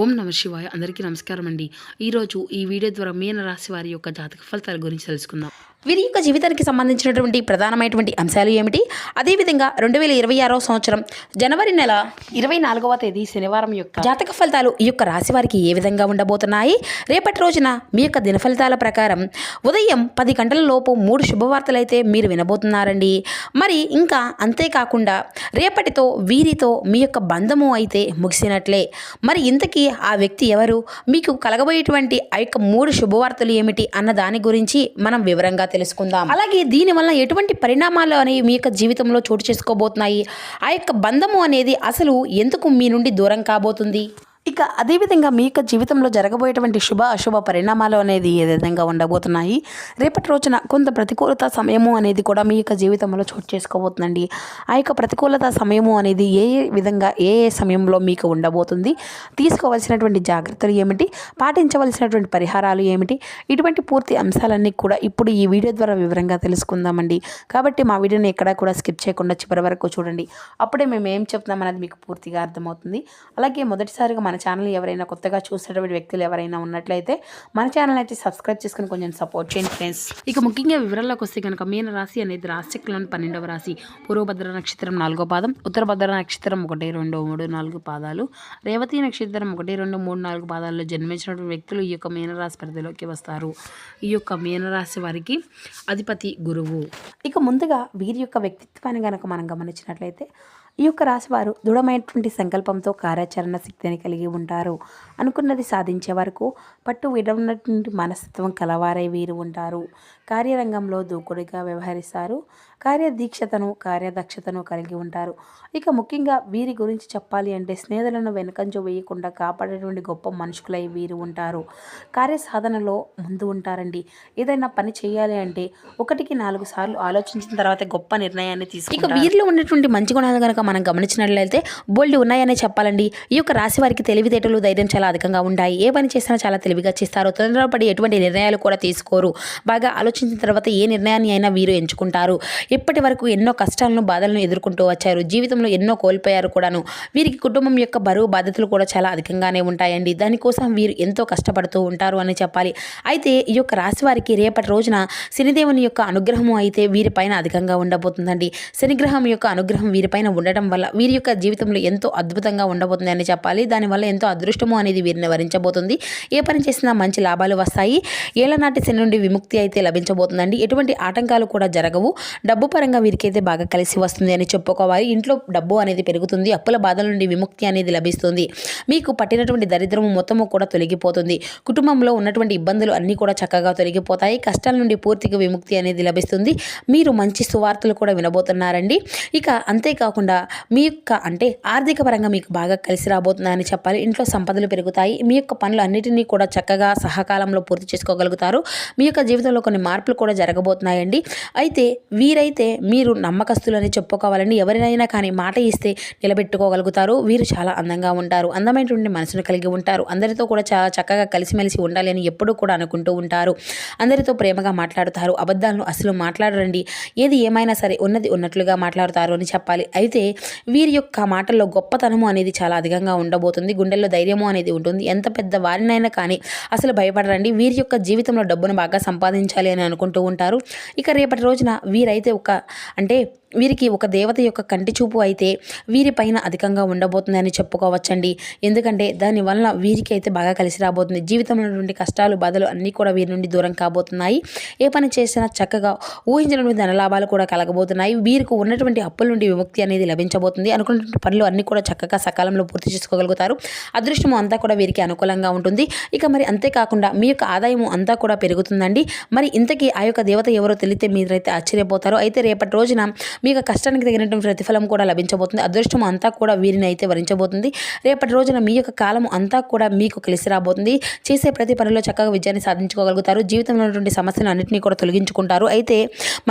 ఓం నమ శివాయ. అందరికీ నమస్కారం అండి. ఈరోజు ఈ వీడియో ద్వారా మీన రాశి వారి యొక్క జాతక ఫలితాల గురించి తెలుసుకుందాం. వీరి యొక్క జీవితానికి సంబంధించినటువంటి ప్రధానమైనటువంటి అంశాలు ఏమిటి, అదేవిధంగా 2026 సంవత్సరం జనవరి నెల 24వ తేదీ శనివారం యొక్క జాతక ఫలితాలు ఈ యొక్క రాశి వారికి ఏ విధంగా ఉండబోతున్నాయి, రేపటి రోజున మీ యొక్క దిన ఫలితాల ప్రకారం ఉదయం 10 గంటల లోపు 3 శుభవార్తలు అయితే మీరు వినబోతున్నారండి. మరి ఇంకా అంతేకాకుండా రేపటితో వీరితో మీ యొక్క బంధము అయితే ముగిసినట్లే. మరి ఇంతకీ ఆ వ్యక్తి ఎవరు, మీకు కలగబోయేటువంటి ఆ యొక్క 3 శుభవార్తలు ఏమిటి అన్న దాని గురించి మనం వివరంగా తెలుసుకుందాం. అలాగే దీనివల్ల ఎటువంటి పరిణామాలు అనేవి మీ యొక్క జీవితంలో చోటు చేసుకోబోతున్నాయి, ఆ యొక్క బంధము అనేది అసలు ఎందుకు మీ నుండి దూరం కాబోతుంది, ఇక అదేవిధంగా మీ యొక్క జీవితంలో జరగబోయేటువంటి శుభ అశుభ పరిణామాలు అనేది ఏ విధంగా ఉండబోతున్నాయి, రేపటి రోజున కొంత ప్రతికూలత సమయము అనేది కూడా మీ యొక్క జీవితంలో చోటు చేసుకోబోతుందండి. ఆ యొక్క ప్రతికూలత సమయము అనేది ఏ విధంగా ఏ సమయంలో మీకు ఉండబోతుంది, తీసుకోవాల్సినటువంటి జాగ్రత్తలు ఏమిటి, పాటించవలసినటువంటి పరిహారాలు ఏమిటి, ఇటువంటి పూర్తి అంశాలన్నీ కూడా ఇప్పుడు ఈ వీడియో ద్వారా వివరంగా తెలుసుకుందామండి. కాబట్టి మా వీడియోని ఎక్కడా కూడా స్కిప్ చేయకుండా చివరి వరకు చూడండి. అప్పుడే మేము ఏం చెప్తున్నాం అనేది మీకు పూర్తిగా అర్థమవుతుంది. అలాగే మొదటిసారిగా మన ఛానల్ ఎవరైనా కొత్తగా చూసేటువంటి వ్యక్తులు ఎవరైనా ఉన్నట్లయితే మన ఛానల్ అయితే సబ్స్క్రైబ్ చేసుకుని కొంచెం సపోర్ట్ చేయండి ఫ్రెండ్స్. ఇక ముఖ్యంగా వివరాల్లోకి వస్తే కనుక మీన రాశి అనేది రాశిచక్రంలోని 12వ రాశి. పూర్వభద్ర నక్షత్రం 4వ పాదం, ఉత్తరభద్ర నక్షత్రం 1, 2, 3, 4 పాదాలు, రేవతి నక్షత్రం 1, 2, 3, 4 పాదాల్లో జన్మించినటువంటి వ్యక్తులు ఈ యొక్క మీనరాశి పరిధిలోకి వస్తారు. ఈ యొక్క మీనరాశి వారికి అధిపతి గురువు. ఇక ముందుగా వీరి యొక్క వ్యక్తిత్వాన్ని కనుక మనం గమనించినట్లయితే ఈ యొక్క రాశివారు దృఢమైనటువంటి సంకల్పంతో కార్యాచరణ శక్తిని కలిగి ఉంటారు. అనుకున్నది సాధించే వరకు పట్టు విడవనటువంటి మనస్తత్వం కలవారై వీరు ఉంటారు. కార్యరంగంలో దూకుడుగా వ్యవహరిస్తారు. కార్యదీక్షతను కార్యదక్షతను కలిగి ఉంటారు. ఇక ముఖ్యంగా వీరి గురించి చెప్పాలి అంటే స్నేహితులను వెనుకంజ వేయకుండా కాపాడేటువంటి గొప్ప మనుషులై వీరు ఉంటారు. కార్యసాధనలో ముందు ఉంటారండి. ఏదైనా పని చేయాలి అంటే 1కి 4 సార్లు ఆలోచించిన తర్వాత గొప్ప నిర్ణయాన్ని తీసుకుంటారు. ఇక వీరిలో ఉన్నటువంటి మంచి గుణాలు కనుక మనం గమనించినట్లయితే బోల్డ్ ఉన్నాయనే చెప్పాలండి. ఈ యొక్క రాశి వారికి తెలివితేటలు ధైర్యం చాలా అధికంగా ఉంటాయి. ఏ పని చేసినా చాలా తెలివిగా చేస్తారు. తొందరపడి ఎటువంటి నిర్ణయాలు కూడా తీసుకోరు. బాగా ఆలోచించిన తర్వాత ఏ నిర్ణయాన్ని అయినా వీరు ఎంచుకుంటారు. ఇప్పటి వరకు ఎన్నో కష్టాలను బాధలను ఎదుర్కొంటూ వచ్చారు. జీవితంలో ఎన్నో కోల్పోయారు కూడాను. వీరికి కుటుంబం యొక్క బరువు బాధ్యతలు కూడా చాలా అధికంగానే ఉంటాయండి. దానికోసం వీరు ఎంతో కష్టపడుతూ ఉంటారు అని చెప్పాలి. అయితే ఈ యొక్క రాశి వారికి రేపటి రోజున శనిదేవుని యొక్క అనుగ్రహము అయితే వీరిపైన అధికంగా ఉండబోతుందండి. శనిగ్రహం యొక్క అనుగ్రహం వీరిపైన ఉండటం వల్ల వీరి యొక్క జీవితంలో ఎంతో అద్భుతంగా ఉండబోతుంది అని చెప్పాలి. దానివల్ల ఎంతో అదృష్టము అనేది వీరిని వరించబోతుంది. ఏ పని చేసినా మంచి లాభాలు వస్తాయి. ఏళ్లనాటి శని నుండి విముక్తి అయితే లభించబోతుందండి. ఎటువంటి ఆటంకాలు కూడా జరగవు. డబ్బు పరంగా వీరికైతే బాగా కలిసి వస్తుంది అని చెప్పుకోవాలి. ఇంట్లో డబ్బు అనేది పెరుగుతుంది. అప్పుల బాధల నుండి విముక్తి అనేది లభిస్తుంది. మీకు పట్టినటువంటి దరిద్రము మొత్తము కూడా తొలగిపోతుంది. కుటుంబంలో ఉన్నటువంటి ఇబ్బందులు అన్నీ కూడా చక్కగా తొలగిపోతాయి. కష్టాల నుండి పూర్తిగా విముక్తి అనేది లభిస్తుంది. మీరు మంచి సువార్తలు కూడా వినబోతున్నారండి. ఇక అంతేకాకుండా మీ యొక్క అంటే ఆర్థిక పరంగా మీకు బాగా కలిసి రాబోతుందని చెప్పాలి. ఇంట్లో సంపదలు పెరుగుతాయి. మీ యొక్క పనులు అన్నిటినీ కూడా చక్కగా సహకాలంలో పూర్తి చేసుకోగలుగుతారు. మీ యొక్క జీవితంలో కొన్ని మార్పులు కూడా జరగబోతున్నాయండి. అయితే వీరైతే మీరు నమ్మకస్తులని చెప్పుకోవాలండి. ఎవరినైనా కానీ మాట ఇస్తే నిలబెట్టుకోగలుగుతారు. వీరు చాలా అందంగా ఉంటారు. అందమైనటువంటి మనసును కలిగి ఉంటారు. అందరితో కూడా చాలా చక్కగా కలిసిమెలిసి ఉండాలి అని ఎప్పుడూ కూడా అనుకుంటూ ఉంటారు. అందరితో ప్రేమగా మాట్లాడుతారు. అబద్ధాలను అసలు మాట్లాడరండి. ఏది ఏమైనా సరే ఉన్నది ఉన్నట్లుగా మాట్లాడుతారు అని చెప్పాలి. అయితే వీరి యొక్క మాటల్లో గొప్పతనము అనేది చాలా అధికంగా ఉండబోతుంది. గుండెల్లో ధైర్యము అనేది ఉంటుంది. ఎంత పెద్ద వారినైనా కానీ అసలు భయపడరండి. వీరి యొక్క జీవితంలో డబ్బును బాగా సంపాదించాలి అని అనుకుంటూ ఉంటారు. ఇక రేపటి రోజున వీరైతే వీరికి ఒక దేవత యొక్క కంటి చూపు అయితే వీరిపైన అధికంగా ఉండబోతుందని చెప్పుకోవచ్చండి. ఎందుకంటే దానివల్ల వీరికి అయితే బాగా కలిసి రాబోతుంది. జీవితంలో నుండి కష్టాలు బాధలు అన్నీ కూడా వీరి నుండి దూరం కాబోతున్నాయి. ఏ పని చేసినా చక్కగా ఊహించినటువంటి ధనలాభాలు కూడా కలగబోతున్నాయి. వీరికి ఉన్నటువంటి అప్పుల నుండి విముక్తి అనేది లభించబోతుంది. అనుకున్నటువంటి పనులు అన్నీ కూడా చక్కగా సకాలంలో పూర్తి చేసుకోగలుగుతారు. అదృష్టము అంతా కూడా వీరికి అనుకూలంగా ఉంటుంది. ఇక మరి అంతేకాకుండా మీ యొక్క ఆదాయము అంతా కూడా పెరుగుతుందండి. మరి ఇంతకీ ఆ యొక్క దేవత ఎవరో తెలిస్తే మీరైతే ఆశ్చర్యపోతారు. అయితే రేపటి రోజున మీ యొక్క కష్టానికి తగినటువంటి ప్రతిఫలం కూడా లభించబోతుంది. అదృష్టం అంతా కూడా వీరిని అయితే వరించబోతుంది. రేపటి రోజున మీ యొక్క కాలం అంతా కూడా మీకు కలిసి రాబోతుంది. చేసే ప్రతి పనిలో చక్కగా విజయాన్ని సాధించుకోగలుగుతారు. జీవితంలో ఉన్నటువంటి సమస్యలు అన్నింటినీ కూడా తొలగించుకుంటారు. అయితే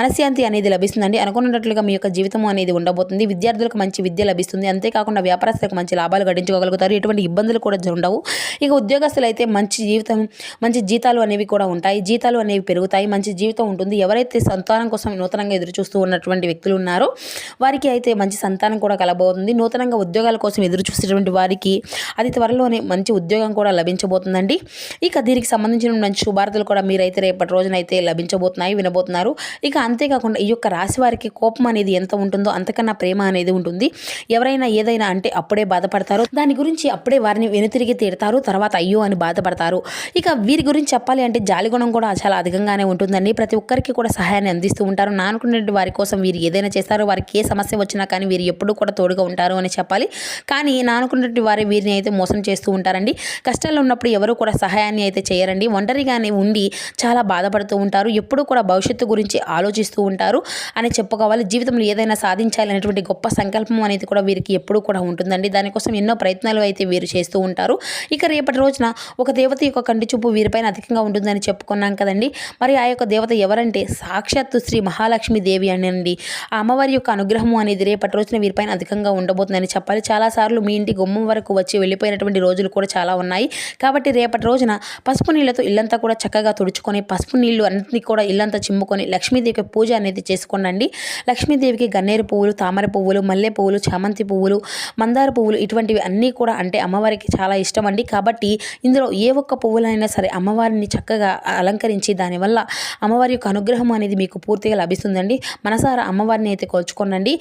మనశ్శాంతి అనేది లభిస్తుందండి. అనుకున్నట్లుగా మీ యొక్క జీవితం అనేది ఉండబోతుంది. విద్యార్థులకు మంచి విద్య లభిస్తుంది. అంతేకాకుండా వ్యాపారస్తులకు మంచి లాభాలు గడించుకోగలుగుతారు. ఎటువంటి ఇబ్బందులు కూడా ఉండవు. ఇక ఉద్యోగస్తులు అయితే మంచి జీతాలు అనేవి కూడా ఉంటాయి. జీతాలు అనేవి పెరుగుతాయి. మంచి జీవితం ఉంటుంది. ఎవరైతే సంతానం కోసం నూతనంగా ఎదురు చూస్తూ ఉన్నటువంటి వ్యక్తులు ఉన్నారో వారికి అయితే మంచి సంతానం కూడా కలబోతుంది. నూతనంగా ఉద్యోగాల కోసం ఎదురు చూసేటువంటి వారికి అది త్వరలోనే మంచి ఉద్యోగం కూడా లభించబోతుందండి. ఇక దీనికి సంబంధించిన మంచి శుభార్తలు కూడా మీరైతే రేపటి రోజున అయితే లభించబోతున్నాయి, వినబోతున్నారు. ఇక అంతేకాకుండా ఈ యొక్క రాశి వారికి కోపం అనేది ఎంత ఉంటుందో అంతకన్నా ప్రేమ అనేది ఉంటుంది. ఎవరైనా ఏదైనా అంటే అప్పుడే బాధపడతారు, దాని గురించి అప్పుడే వారిని వెనుతిరిగి తీరుతారు, తర్వాత అయ్యో అని బాధపడతారు. ఇక వీరి గురించి చెప్పాలి అంటే జాలిగుణం కూడా చాలా అధికంగానే ఉంటుందండి. ప్రతి ఒక్కరికి కూడా సహాయాన్ని అందిస్తూ ఉంటారు. నానుకునే వారి కోసం వీరు ఏదైనా చేస్తారు. వారికి ఏ సమస్య వచ్చినా కానీ వీరు ఎప్పుడూ కూడా తోడుగా ఉంటారు అని చెప్పాలి. కానీ నానుకున్నటువంటి వారు వీరిని అయితే మోసం చేస్తూ ఉంటారండి. కష్టాల్లో ఉన్నప్పుడు ఎవరు కూడా సహాయాన్ని అయితే చేయరండి. ఒంటరిగానే ఉండి చాలా బాధపడుతూ ఉంటారు. ఎప్పుడూ కూడా భవిష్యత్తు గురించి ఆలోచిస్తూ ఉంటారు అని చెప్పుకోవాలి. జీవితంలో ఏదైనా సాధించాలనేటువంటి గొప్ప సంకల్పం అనేది కూడా వీరికి ఎప్పుడూ కూడా ఉంటుందండి. దానికోసం ఎన్నో ప్రయత్నాలు అయితే వీరు చేస్తూ ఉంటారు. ఇక రేపటి రోజున ఒక దేవత యొక్క కంటి చూపు వీరిపైన అధికంగా ఉంటుందని చెప్పుకున్నాం కదండి. మరి ఆ యొక్క దేవత ఎవరంటే సాక్షాత్తు శ్రీ మహాలక్ష్మి దేవి అనండి. ఆ అమ్మవారి యొక్క అనుగ్రహము అనేది రేపటి రోజున వీరిపైన అధికంగా ఉండబోతుందని చెప్పాలి. చాలాసార్లు మీ ఇంటి గుమ్మం వరకు వచ్చి వెళ్ళిపోయినటువంటి రోజులు కూడా చాలా ఉన్నాయి. కాబట్టి రేపటి రోజున పసుపు నీళ్ళతో ఇల్లంతా కూడా చక్కగా తుడుచుకొని పసుపు నీళ్లు అన్నింటినీ కూడా ఇల్లంతా చిమ్ముకొని లక్ష్మీదేవికి పూజ అనేది చేసుకోండి. లక్ష్మీదేవికి గన్నేరు పువ్వులు, తామర పువ్వులు, మల్లె పువ్వులు, చామంతి పువ్వులు, మందార పువ్వులు ఇటువంటివి అన్నీ కూడా అంటే అమ్మవారికి చాలా ఇష్టం అండి. కాబట్టి ఇందులో ఏ ఒక్క పువ్వులైనా సరే అమ్మవారిని చక్కగా అలంకరించి దానివల్ల అమ్మవారి యొక్క అనుగ్రహం అనేది మీకు పూర్తిగా లభిస్తుందండి. మనసారా అమ్మవారిని అయితే కొలుచుకోనండి.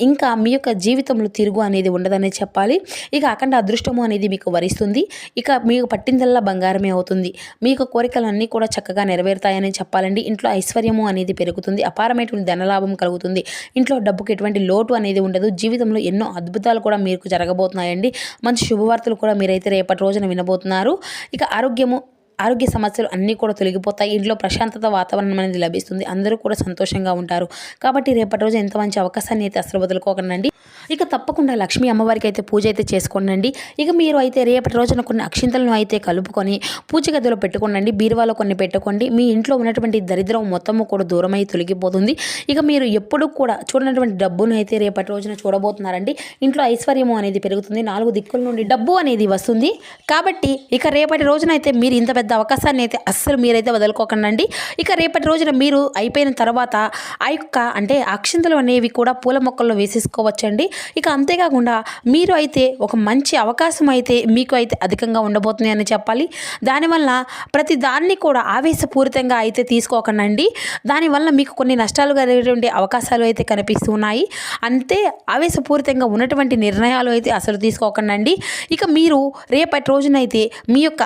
ఇంకా మీ యొక్క జీవితంలో తిరుగు అనేది ఉండదని చెప్పాలి. ఇక అఖండ అదృష్టము అనేది మీకు వరిస్తుంది. ఇక మీకు పట్టిందల్లా బంగారమే అవుతుంది. మీ యొక్క కోరికలన్నీ కూడా చక్కగా నెరవేరుతాయని చెప్పాలండి. ఇంట్లో ఐశ్వర్యము అనేది పెరుగుతుంది. అపారమైనటువంటి ధనలాభం కలుగుతుంది. ఇంట్లో డబ్బుకి ఎటువంటి లోటు అనేది ఉండదు. జీవితంలో ఎన్నో అద్భుతాలు కూడా మీకు జరగబోతున్నాయండి. మంచి శుభవార్తలు కూడా మీరైతే రేపటి రోజున వినబోతున్నారు. ఇక ఆరోగ్య సమస్యలు అన్నీ కూడా తొలగిపోతాయి. ఇంట్లో ప్రశాంతత వాతావరణం అనేది లభిస్తుంది. అందరూ కూడా సంతోషంగా ఉంటారు. కాబట్టి రేపటి రోజు ఎంత మంచి అవకాశాన్ని అయితే అసలు వదులుకోకండి. ఇక తప్పకుండా లక్ష్మీ అమ్మవారికి అయితే పూజ అయితే చేసుకోండి. ఇక మీరు అయితే రేపటి రోజున కొన్ని అక్షింతలను అయితే కలుపుకొని పూజ గదిలో పెట్టుకోండి. బీరువాలో కొన్ని పెట్టుకోండి. మీ ఇంట్లో ఉన్నటువంటి దరిద్రం మొత్తము కూడా దూరమై తొలగిపోతుంది. ఇక మీరు ఎప్పుడు కూడా చూడనటువంటి డబ్బును అయితే రేపటి రోజున చూడబోతున్నారండి. ఇంట్లో ఐశ్వర్యము అనేది పెరుగుతుంది. 4 దిక్కుల నుండి డబ్బు అనేది వస్తుంది. కాబట్టి ఇక రేపటి రోజున అయితే మీరు ఇంత పెద్ద అవకాశాన్ని అయితే అస్సలు మీరైతే వదులుకోకండి. ఇక రేపటి రోజున మీరు అయిపోయిన తర్వాత ఆ యొక్క అంటే అక్షింతలు అనేవి కూడా పూల మొక్కల్లో వేసేసుకోవచ్చండి. ఇక అంతేకాకుండా మీరు అయితే ఒక మంచి అవకాశం అయితే మీకు అయితే అధికంగా ఉండబోతుంది అని చెప్పాలి. దానివల్ల ప్రతి దాన్ని కూడా ఆవేశపూరితంగా అయితే తీసుకోకండి. దానివల్ల మీకు కొన్ని నష్టాలు కలిగేటువంటి అవకాశాలు అయితే కనిపిస్తున్నాయి. అంతే ఆవేశపూరితంగా ఉన్నటువంటి నిర్ణయాలు అయితే అసలు తీసుకోకండి. ఇక మీరు రేపటి రోజునైతే మీ యొక్క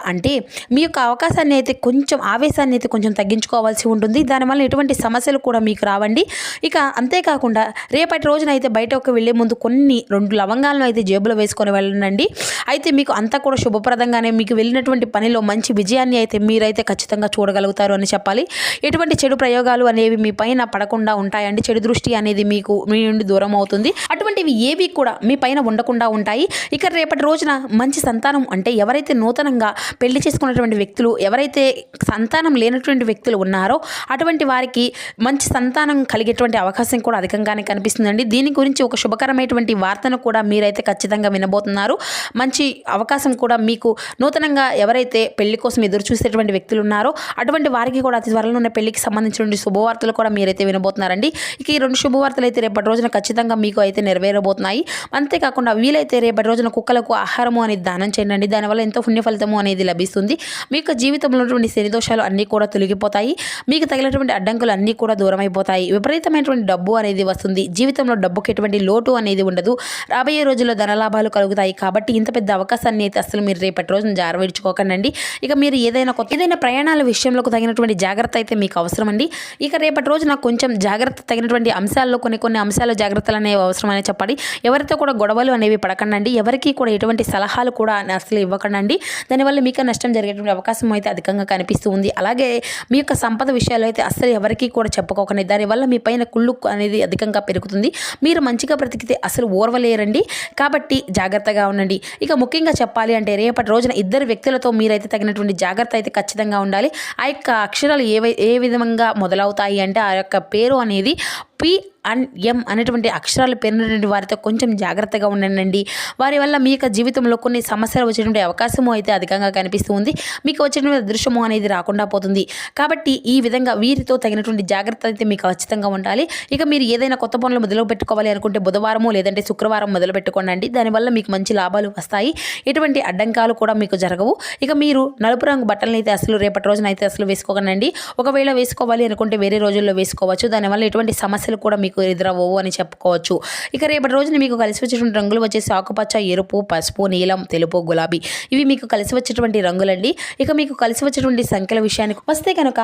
అవకాశాన్ని అయితే కొంచెం ఆవేశాన్ని అయితే కొంచెం తగ్గించుకోవాల్సి ఉంటుంది. దానివల్ల ఎటువంటి సమస్యలు కూడా మీకు రావండి. ఇక అంతేకాకుండా రేపటి రోజున అయితే బయటకు వెళ్ళే ముందు కొన్ని 2 లవంగాలను అయితే జేబులో వేసుకొని వెళ్ళండి. అయితే మీకు అంతా కూడా శుభప్రదంగానే మీకు వెళ్ళినటువంటి పనిలో మంచి విజయాన్ని అయితే మీరైతే ఖచ్చితంగా చూడగలుగుతారు అని చెప్పాలి. ఎటువంటి చెడు ప్రయోగాలు అనేవి మీ పైన పడకుండా ఉంటాయండి. చెడు దృష్టి అనేది మీ నుండి దూరం అవుతుంది. అటువంటివి ఏవి కూడా మీ పైన ఉండకుండా ఉంటాయి. ఇక రేపటి రోజున మంచి సంతానం అంటే ఎవరైతే నూతనంగా పెళ్లి చేసుకున్నటువంటి వ్యక్తులు, ఎవరైతే సంతానం లేనటువంటి వ్యక్తులు ఉన్నారో అటువంటి వారికి మంచి సంతానం కలిగేటువంటి అవకాశం కూడా అధికంగానే కనిపిస్తుందండి. దీని గురించి ఒక శుభకరమైనటువంటి వార్తను కూడా మీరైతే ఖచ్చితంగా వినబోతున్నారు. మంచి అవకాశం కూడా మీకు నూతనంగా ఎవరైతే పెళ్లి కోసం ఎదురు చూసేటువంటి వ్యక్తులు ఉన్నారో అటువంటి వారికి కూడా అతి త్వరలో ఉన్న పెళ్లికి సంబంధించిన శుభవార్తలు కూడా మీరైతే వినబోతున్నారండి. ఇక ఈ 2 శుభవార్తలు అయితే రేపటి రోజున ఖచ్చితంగా మీకు అయితే నెరవేరబోతున్నాయి. అంతేకాకుండా వీలైతే రేపటి రోజున కుక్కలకు ఆహారము అనేది దానం చేయండి. దానివల్ల ఎంతో పుణ్య ఫలితము అనేది లభిస్తుంది. మీ యొక్క జీవితంలో ఉన్నటువంటి శని దోషాలు అన్నీ కూడా తొలగిపోతాయి. మీకు తగినటువంటి అడ్డంకులు అన్నీ కూడా దూరం అయిపోతాయి. విపరీతమైనటువంటి డబ్బు అనేది వస్తుంది. జీవితంలో డబ్బుకి ఎటువంటి లోటు అనేది ఉండదు. రాబోయే రోజుల్లో ధనలాభాలు కలుగుతాయి. కాబట్టి ఇంత పెద్ద అవకాశాన్ని అయితే అసలు మీరు రేపటి రోజున జారవిడ్చుకోకండి. ఇక మీరు ఏదైనా ప్రయాణాల విషయంలో తగినటువంటి జాగ్రత్త అయితే మీకు అవసరం అండి. ఇక రేపటి రోజున కొంచెం జాగ్రత్త తగినటువంటి అంశాల్లో కొన్ని అంశాలు జాగ్రత్తలు అనేవి అవసరం అని చెప్పాలి. ఎవరితో కూడా గొడవలు అనేవి పడకండి. ఎవరికి కూడా ఎటువంటి సలహాలు కూడా అసలు ఇవ్వకండి. దానివల్ల మీకు నష్టం జరిగేటువంటి అవకాశం అయితే అధికంగా కనిపిస్తూ ఉంది. అలాగే మీ యొక్క సంపద విషయాలు అయితే అస్సలు ఎవరికి కూడా చెప్పుకోకండి. దానివల్ల మీ పైన కుళ్ళు అనేది అధికంగా పెరుగుతుంది. మీరు మంచిగా బ్రతికితే అసలు ఓర్వలేరండి. కాబట్టి జాగ్రత్తగా ఉండండి. ఇక ముఖ్యంగా చెప్పాలి అంటే రేపటి రోజున 2 వ్యక్తులతో మీరైతే తగినటువంటి జాగ్రత్త అయితే ఖచ్చితంగా ఉండాలి. ఆ యొక్క అక్షరాలు ఏ విధంగా మొదలవుతాయి అంటే ఆ యొక్క పేరు అనేది పి అండ్ ఎం అనేటువంటి అక్షరాలు పేరినటువంటి వారితో కొంచెం జాగ్రత్తగా ఉండండి. వారి వల్ల మీ యొక్క జీవితంలో కొన్ని సమస్యలు వచ్చేటువంటి అవకాశము అయితే అధికంగా కనిపిస్తూ ఉంది. మీకు వచ్చేటువంటి అదృశ్యము అనేది రాకుండా పోతుంది. కాబట్టి ఈ విధంగా వీరితో తగినటువంటి జాగ్రత్త అయితే మీకు ఖచ్చితంగా ఉండాలి. ఇక మీరు ఏదైనా కొత్త పనులు మొదలు పెట్టుకోవాలి అనుకుంటే బుధవారము లేదంటే శుక్రవారం మొదలు పెట్టుకోండి. దానివల్ల మీకు మంచి లాభాలు వస్తాయి. ఎటువంటి అడ్డంకాలు కూడా మీకు జరగవు. ఇక మీరు నలుపు రంగు బట్టలను అయితే అసలు రేపటి రోజున అయితే అసలు వేసుకోకండి. ఒకవేళ వేసుకోవాలి అనుకుంటే వేరే రోజుల్లో వేసుకోవచ్చు. దానివల్ల ఎటువంటి సమస్యలు కూడా మీకు ఎదురవ్వవు అని చెప్పుకోవచ్చు. ఇక రేపటి రోజున మీకు కలిసి వచ్చేటువంటి రంగులు వచ్చేసి ఆకుపచ్చ, ఎరుపు, పసుపు, నీలం, తెలుపు, గులాబీ. ఇవి మీకు కలిసి వచ్చేటువంటి రంగులండి. ఇక మీకు కలిసి వచ్చేటువంటి సంఖ్యల విషయానికి వస్తే కనుక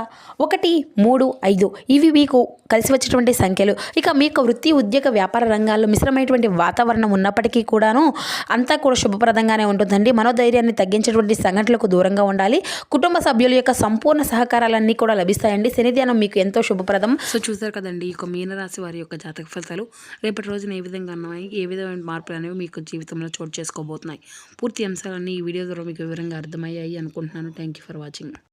1, 3, 5 ఇవి మీకు కలిసి వచ్చేటువంటి సంఖ్యలు. ఇక మీ యొక్క వృత్తి, ఉద్యోగ, వ్యాపార రంగాల్లో మిశ్రమైనటువంటి వాతావరణం ఉన్నప్పటికీ కూడాను అంతా కూడా శుభప్రదంగానే ఉంటుందండి. మనోధైర్యాన్ని తగ్గించేటువంటి సంఘటనలకు దూరంగా ఉండాలి. కుటుంబ సభ్యుల యొక్క సంపూర్ణ సహకారాలన్నీ కూడా లభిస్తాయండి. శనిధ్యానం మీకు ఎంతో శుభప్రదం. సో చూసారు కదండి, ఈ యొక్క మీనరాశి వారి యొక్క జాతక ఫలితాలు రేపటి రోజున ఏ విధంగా ఉన్నాయి, ఏ విధమైన మార్పులు అనేవి మీకు జీవితంలో చోటు చేసుకోబోతున్నాయి. పూర్తి అంశాలన్నీ ఈ వీడియో ద్వారా మీకు వివరంగా అర్థమయ్యాయి అనుకుంటున్నాను. Thank you for watching.